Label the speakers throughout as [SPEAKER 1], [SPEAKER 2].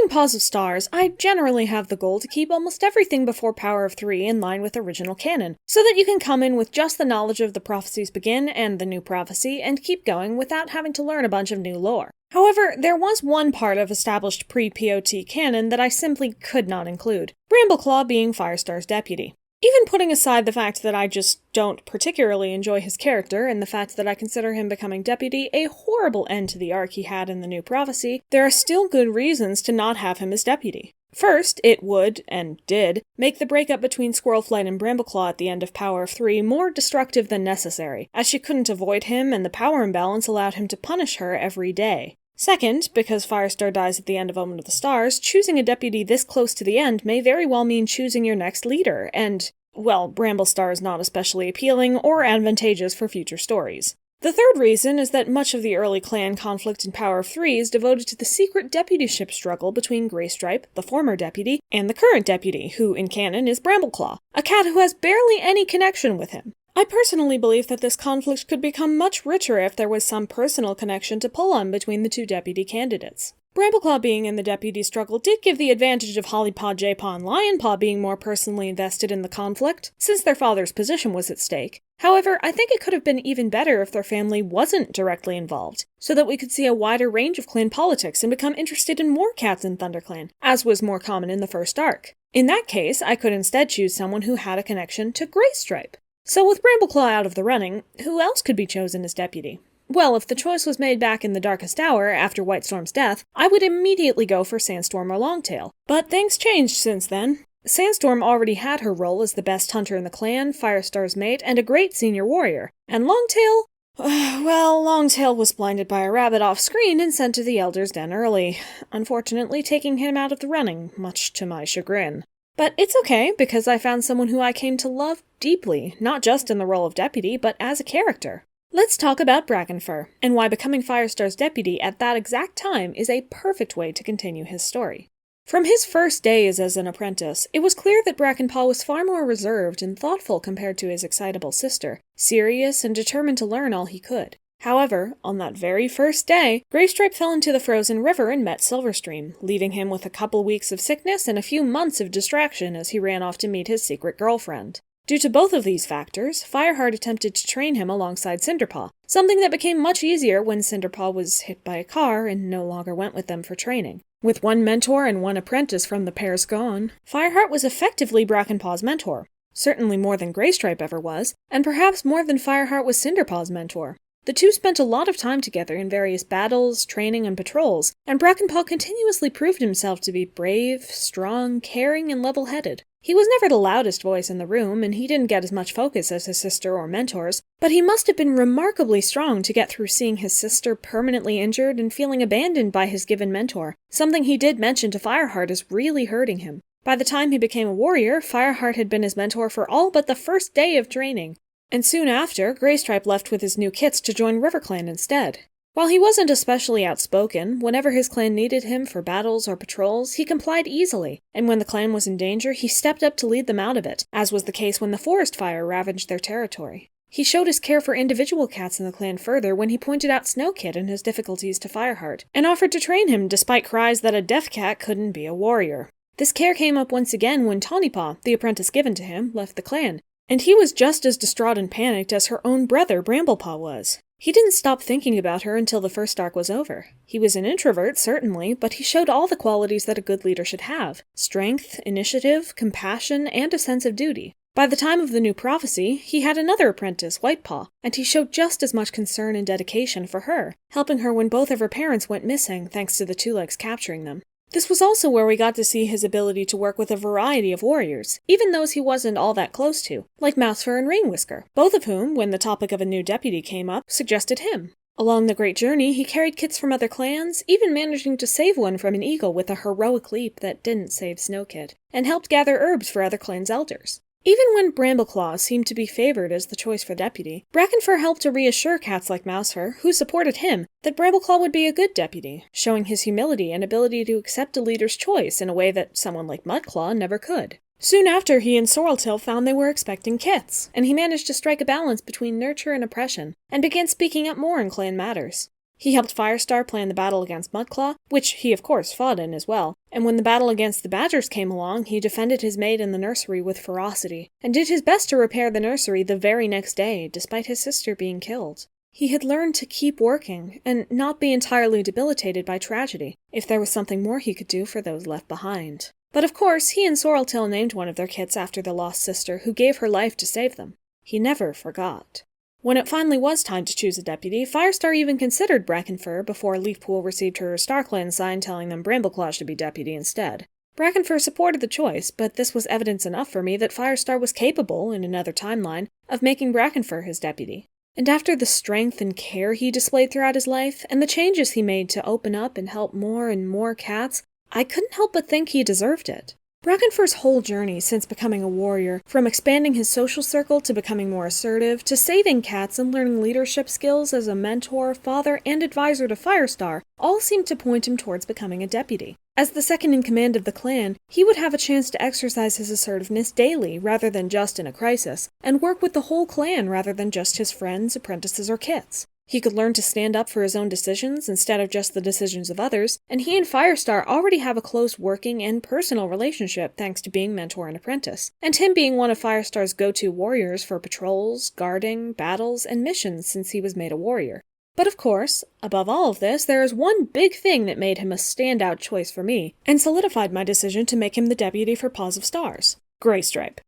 [SPEAKER 1] Writing Paws of Stars, I generally have the goal to keep almost everything before Power of Three in line with original canon, so that you can come in with just the knowledge of the Prophecies Begin and the New Prophecy, and keep going without having to learn a bunch of new lore. However, there was one part of established pre-POT canon that I simply could not include, Brambleclaw being Firestar's deputy. Even putting aside the fact that I just don't particularly enjoy his character, and the fact that I consider him becoming deputy a horrible end to the arc he had in the New Prophecy, there are still good reasons to not have him as deputy. First, it would, and did, make the breakup between Squirrelflight and Brambleclaw at the end of Power of Three more destructive than necessary, as she couldn't avoid him and the power imbalance allowed him to punish her every day. Second, because Firestar dies at the end of Omen of the Stars, choosing a deputy this close to the end may very well mean choosing your next leader, and, well, Bramblestar is not especially appealing or advantageous for future stories. The third reason is that much of the early clan conflict in Power of Three is devoted to the secret deputyship struggle between Graystripe, the former deputy, and the current deputy, who in canon is Brambleclaw, a cat who has barely any connection with him. I personally believe that this conflict could become much richer if there was some personal connection to pull on between the two deputy candidates. Brambleclaw being in the deputy struggle did give the advantage of Hollypaw, Jaypaw, and Lionpaw being more personally invested in the conflict, since their father's position was at stake. However, I think it could have been even better if their family wasn't directly involved, so that we could see a wider range of clan politics and become interested in more cats in ThunderClan, as was more common in the first arc. In that case, I could instead choose someone who had a connection to Graystripe. So with Brambleclaw out of the running, who else could be chosen as deputy? Well, if the choice was made back in the Darkest Hour, after Whitestorm's death, I would immediately go for Sandstorm or Longtail. But things changed since then. Sandstorm already had her role as the best hunter in the clan, Firestar's mate, and a great senior warrior. And Longtail? Well, Longtail was blinded by a rabbit off-screen and sent to the Elder's Den early, unfortunately taking him out of the running, much to my chagrin. But it's okay, because I found someone who I came to love deeply, not just in the role of deputy, but as a character. Let's talk about Brackenfur, and why becoming Firestar's deputy at that exact time is a perfect way to continue his story. From his first days as an apprentice, it was clear that Brackenpaw was far more reserved and thoughtful compared to his excitable sister, serious and determined to learn all he could. However, on that very first day, Graystripe fell into the frozen river and met Silverstream, leaving him with a couple weeks of sickness and a few months of distraction as he ran off to meet his secret girlfriend. Due to both of these factors, Fireheart attempted to train him alongside Cinderpaw, something that became much easier when Cinderpaw was hit by a car and no longer went with them for training. With one mentor and one apprentice from the pairs gone, Fireheart was effectively Brackenpaw's mentor. Certainly more than Graystripe ever was, and perhaps more than Fireheart was Cinderpaw's mentor. The two spent a lot of time together in various battles, training, and patrols, and Brackenpaw continuously proved himself to be brave, strong, caring, and level-headed. He was never the loudest voice in the room, and he didn't get as much focus as his sister or mentors, but he must have been remarkably strong to get through seeing his sister permanently injured and feeling abandoned by his given mentor, something he did mention to Fireheart as really hurting him. By the time he became a warrior, Fireheart had been his mentor for all but the first day of training. And soon after, Graystripe left with his new kits to join RiverClan instead. While he wasn't especially outspoken, whenever his clan needed him for battles or patrols, he complied easily, and when the clan was in danger, he stepped up to lead them out of it, as was the case when the forest fire ravaged their territory. He showed his care for individual cats in the clan further when he pointed out Snowkid and his difficulties to Fireheart, and offered to train him despite cries that a deaf cat couldn't be a warrior. This care came up once again when Tawnypaw, the apprentice given to him, left the clan, and he was just as distraught and panicked as her own brother Bramblepaw was. He didn't stop thinking about her until the first arc was over. He was an introvert, certainly, but he showed all the qualities that a good leader should have: strength, initiative, compassion, and a sense of duty. By the time of the New Prophecy, he had another apprentice, Whitepaw, and he showed just as much concern and dedication for her, helping her when both of her parents went missing thanks to the Two Legs capturing them. This was also where we got to see his ability to work with a variety of warriors, even those he wasn't all that close to, like Mousefur and Reedwhisker, both of whom, when the topic of a new deputy came up, suggested him. Along the great journey, he carried kits from other clans, even managing to save one from an eagle with a heroic leap that didn't save Snowkid, and helped gather herbs for other clans' elders. Even when Brambleclaw seemed to be favored as the choice for deputy, Brackenfur helped to reassure cats like Mousefur, who supported him, that Brambleclaw would be a good deputy, showing his humility and ability to accept a leader's choice in a way that someone like Mudclaw never could. Soon after, he and Sorreltail found they were expecting kits, and he managed to strike a balance between nurture and oppression, and began speaking up more in clan matters. He helped Firestar plan the battle against Mudclaw, which he of course fought in as well, and when the battle against the Badgers came along, he defended his mate in the nursery with ferocity, and did his best to repair the nursery the very next day, despite his sister being killed. He had learned to keep working, and not be entirely debilitated by tragedy, if there was something more he could do for those left behind. But of course, he and Sorreltail named one of their kits after the lost sister who gave her life to save them. He never forgot. When it finally was time to choose a deputy, Firestar even considered Brackenfur before Leafpool received her StarClan sign telling them Brambleclaw should be deputy instead. Brackenfur supported the choice, but this was evidence enough for me that Firestar was capable, in another timeline, of making Brackenfur his deputy. And after the strength and care he displayed throughout his life, and the changes he made to open up and help more and more cats, I couldn't help but think he deserved it. Brackenfur's whole journey since becoming a warrior, from expanding his social circle to becoming more assertive, to saving cats and learning leadership skills as a mentor, father, and advisor to Firestar, all seemed to point him towards becoming a deputy. As the second in command of the clan, he would have a chance to exercise his assertiveness daily rather than just in a crisis, and work with the whole clan rather than just his friends, apprentices, or kits. He could learn to stand up for his own decisions instead of just the decisions of others, and he and Firestar already have a close working and personal relationship thanks to being mentor and apprentice, and him being one of Firestar's go-to warriors for patrols, guarding, battles, and missions since he was made a warrior. But of course, above all of this, there is one big thing that made him a standout choice for me, and solidified my decision to make him the deputy for Paws of Stars: Graystripe.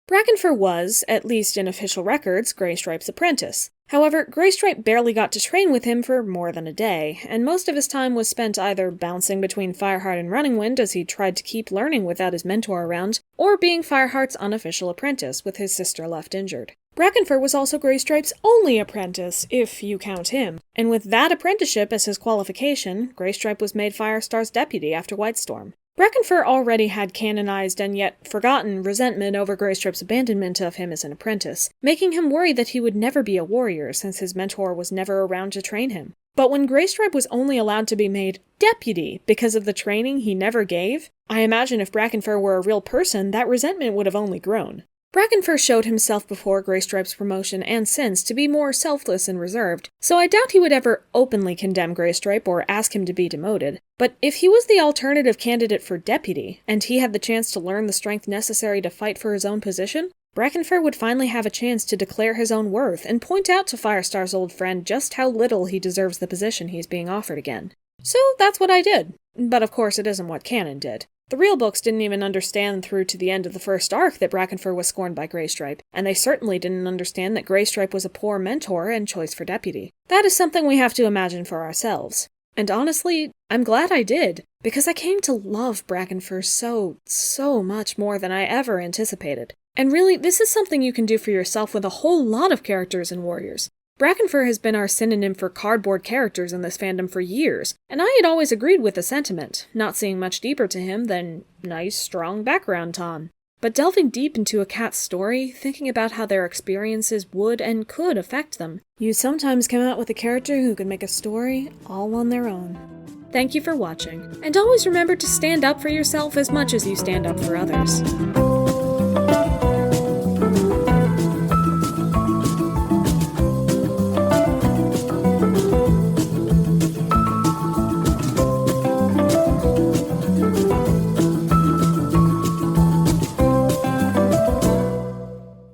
[SPEAKER 1] Brackenfur was, at least in official records, Graystripe's apprentice. However, Graystripe barely got to train with him for more than a day, and most of his time was spent either bouncing between Fireheart and Runningwind as he tried to keep learning without his mentor around, or being Fireheart's unofficial apprentice with his sister left injured. Brackenfur was also Graystripe's only apprentice, if you count him, and with that apprenticeship as his qualification, Graystripe was made Firestar's deputy after Whitestorm. Brackenfur already had canonized and yet forgotten resentment over Graystripe's abandonment of him as an apprentice, making him worry that he would never be a warrior since his mentor was never around to train him. But when Graystripe was only allowed to be made deputy because of the training he never gave, I imagine if Brackenfur were a real person, that resentment would have only grown. Brackenfur showed himself before Graystripe's promotion and since to be more selfless and reserved, so I doubt he would ever openly condemn Graystripe or ask him to be demoted. But if he was the alternative candidate for deputy, and he had the chance to learn the strength necessary to fight for his own position, Brackenfur would finally have a chance to declare his own worth and point out to Firestar's old friend just how little he deserves the position he's being offered again. So that's what I did. But of course it isn't what canon did. The real books didn't even understand through to the end of the first arc that Brackenfur was scorned by Graystripe, and they certainly didn't understand that Graystripe was a poor mentor and choice for deputy. That is something we have to imagine for ourselves. And honestly, I'm glad I did, because I came to love Brackenfur so much more than I ever anticipated. And really, this is something you can do for yourself with a whole lot of characters and warriors. Brackenfur has been our synonym for cardboard characters in this fandom for years, and I had always agreed with the sentiment, not seeing much deeper to him than nice, strong background Tom. But delving deep into a cat's story, thinking about how their experiences would and could affect them, you sometimes come out with a character who could make a story all on their own. Thank you for watching, and always remember to stand up for yourself as much as you stand up for others.